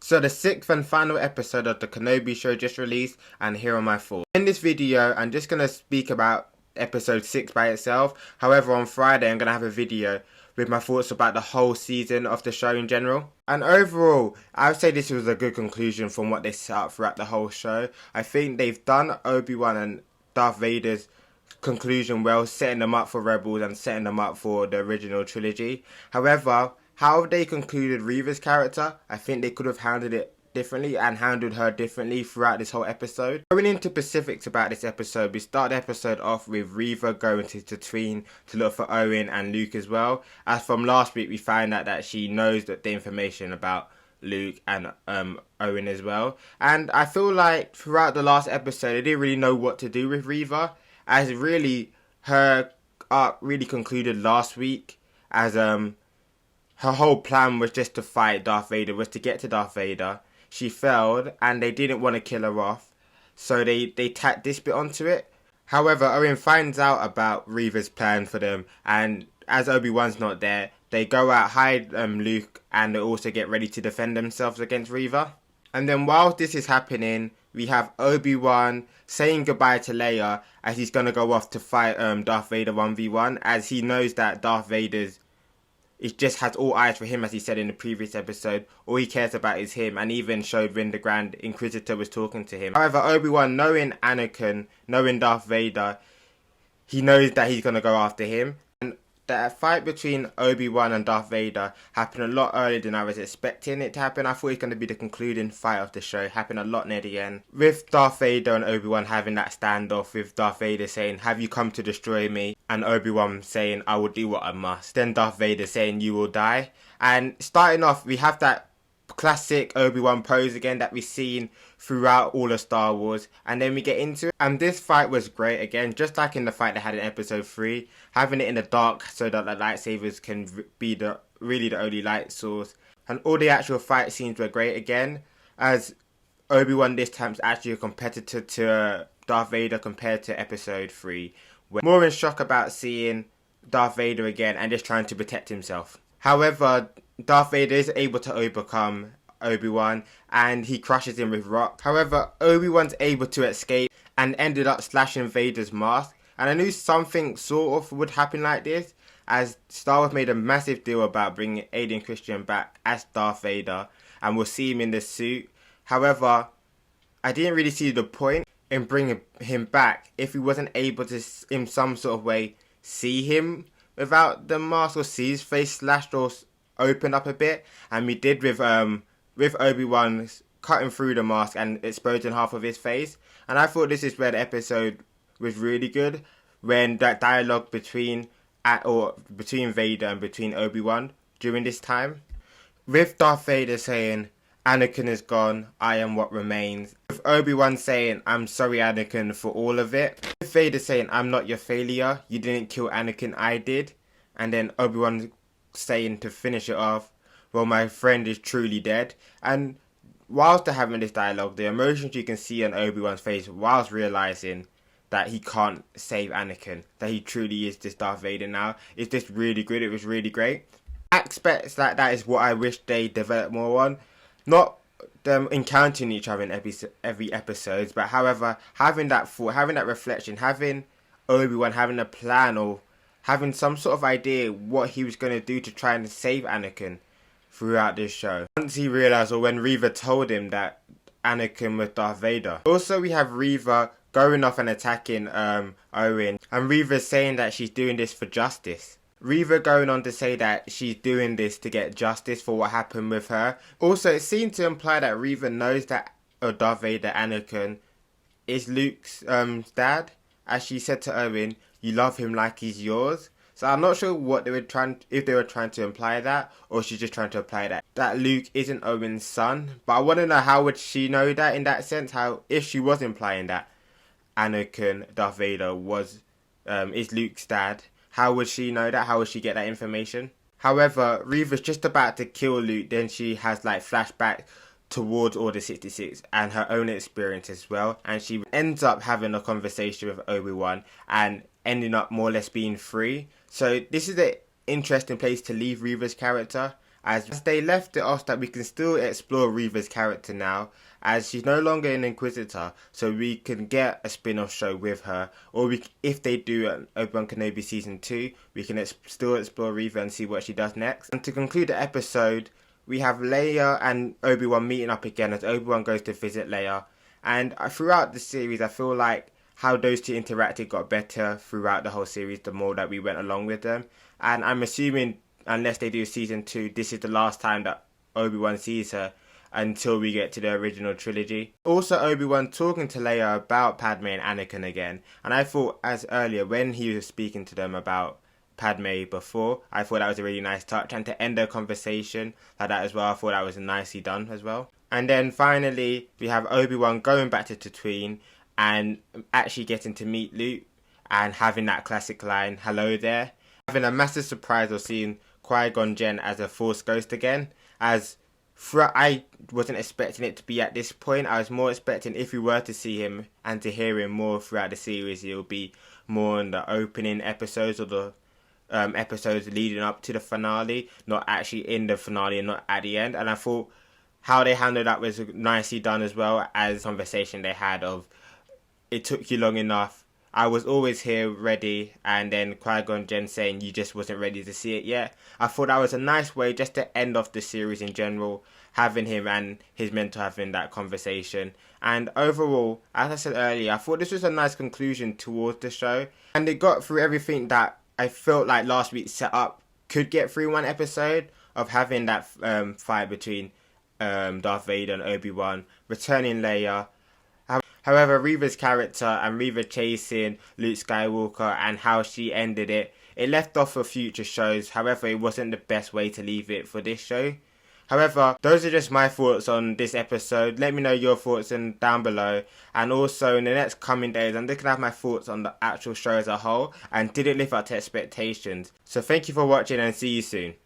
So the 6th and final episode of the Kenobi show just released, and here are my thoughts. In this video, I'm just going to speak about episode 6 by itself. However, on Friday, I'm going to have a video with my thoughts about the whole season of the show in general. And overall, I would say this was a good conclusion from what they set up throughout the whole show. I think they've done Obi-Wan and Darth Vader's conclusion well, setting them up for Rebels and setting them up for the original trilogy. However, how they concluded Reva's character, I think they could have handled it differently and handled her differently throughout this whole episode. Going into specifics about this episode, we start the episode off with Reva going to Tatooine to look for Owen and Luke as well. As from last week, we find out that she knows that the information about Luke and Owen as well. And I feel like throughout the last episode, they didn't really know what to do with Reva, as really her arc really concluded last week, as her whole plan was just to fight Darth Vader, was to get to Darth Vader. She failed, and they didn't want to kill her off, so they tacked this bit onto it. However, Owen finds out about Reva's plan for them, and as Obi-Wan's not there, they go out, hide Luke, and they also get ready to defend themselves against Reva. And then while this is happening, we have Obi-Wan saying goodbye to Leia as he's going to go off to fight Darth Vader 1v1, as he knows that Darth Vader's it just has all eyes for him, as he said in the previous episode. All he cares about is him, and even showed when the Grand Inquisitor was talking to him. However, Obi-Wan, knowing Anakin, knowing Darth Vader, he knows that he's going to go after him. And the fight between Obi-Wan and Darth Vader happened a lot earlier than I was expecting it to happen. I thought it was going to be the concluding fight of the show. It happened a lot near the end, with Darth Vader and Obi-Wan having that standoff, with Darth Vader saying, "Have you come to destroy me?" And Obi-Wan saying, "I will do what I must." Then Darth Vader saying, "You will die." And starting off, we have that classic Obi-Wan pose again that we've seen throughout all of Star Wars. And then we get into it. And this fight was great again, just like in the fight they had in episode 3. Having it in the dark so that the lightsabers can be the only light source. And all the actual fight scenes were great again, as Obi-Wan this time is actually a competitor to Darth Vader compared to episode 3. We're more in shock about seeing Darth Vader again and just trying to protect himself. However, Darth Vader is able to overcome Obi-Wan and he crushes him with rock. However, Obi-Wan's able to escape and ended up slashing Vader's mask. And I knew something sort of would happen like this, as Star Wars made a massive deal about bringing Aiden Christian back as Darth Vader, and we'll see him in the suit. However, I didn't really see the point in bringing him back if he wasn't able to, in some sort of way, see him without the mask, or see his face slashed or opened up a bit. And we did with Obi-Wan cutting through the mask and exposing half of his face. And I thought this is where the episode was really good, when that dialogue between Vader and between Obi-Wan during this time, with Darth Vader saying, "Anakin is gone, I am what remains." With Obi-Wan saying, "I'm sorry, Anakin, for all of it." With Vader saying, "I'm not your failure, you didn't kill Anakin, I did." And then Obi-Wan saying, to finish it off, "Well, my friend is truly dead." And whilst they're having this dialogue, the emotions you can see on Obi-Wan's face whilst realising that he can't save Anakin, that he truly is just Darth Vader now, is just really good. It was really great. Aspects like that is what I wish they developed more on. Not them encountering each other in every episode, but however, having that thought, having that reflection, having Obi-Wan having a plan, or having some sort of idea what he was going to do to try and save Anakin throughout this show. Once he realised, or when Reva told him that Anakin was Darth Vader. Also, we have Reva going off and attacking Owen, and Reva saying that she's doing this for justice. Reva going on to say that she's doing this to get justice for what happened with her. Also, it seemed to imply that Reva knows that Darth Vader, Anakin, is Luke's dad. As she said to Owen, "You love him like he's yours." So I'm not sure what they were if they were trying to imply that, or she's just trying to imply that Luke isn't Owen's son. But I want to know, how would she know that in that sense? How, if she was implying that Anakin, Darth Vader, is Luke's dad, how would she know that? How would she get that information? However, Reva's just about to kill Luke, then she has like flashback towards Order 66 and her own experience as well, and she ends up having a conversation with Obi-Wan and ending up more or less being free. So this is an interesting place to leave Reva's character, as they left it off that we can still explore Reva's character now, as she's no longer an Inquisitor, so we can get a spin-off show with her, or if they do an Obi-Wan Kenobi Season 2, we can still explore Reva and see what she does next. And to conclude the episode, we have Leia and Obi-Wan meeting up again as Obi-Wan goes to visit Leia, and throughout the series I feel like how those two interacted got better throughout the whole series the more that we went along with them, and I'm assuming unless they do Season 2, this is the last time that Obi-Wan sees her until we get to the original trilogy. Also, Obi-Wan talking to Leia about Padme and Anakin again, and I thought as earlier when he was speaking to them about Padme before, I thought that was a really nice touch, and to end their conversation like that as well, I thought that was nicely done as well. And then finally we have Obi-Wan going back to Tatooine and actually getting to meet Luke and having that classic line, "Hello there," having a massive surprise of seeing Qui-Gon Jinn as a Force ghost again, as I wasn't expecting it to be at this point. I was more expecting if we were to see him and to hear him more throughout the series, it will be more in the opening episodes or the episodes leading up to the finale, not actually in the finale and not at the end. And I thought how they handled that was nicely done, as well as the conversation they had of, "It took you long enough. I was always here ready," and then Qui-Gon Jinn saying, "You just wasn't ready to see it yet." I thought that was a nice way just to end off the series in general, having him and his mentor having that conversation. And overall, as I said earlier, I thought this was a nice conclusion towards the show, and it got through everything that I felt like last week's setup could get through one episode, of having that fight between Darth Vader and Obi-Wan, returning Leia. However, Reva's character and Reva chasing Luke Skywalker and how she ended it, it left off for future shows. However, it wasn't the best way to leave it for this show. However, those are just my thoughts on this episode. Let me know your thoughts down below. And also in the next coming days, I'm looking at my thoughts on the actual show as a whole, and did it live up to expectations. So thank you for watching and see you soon.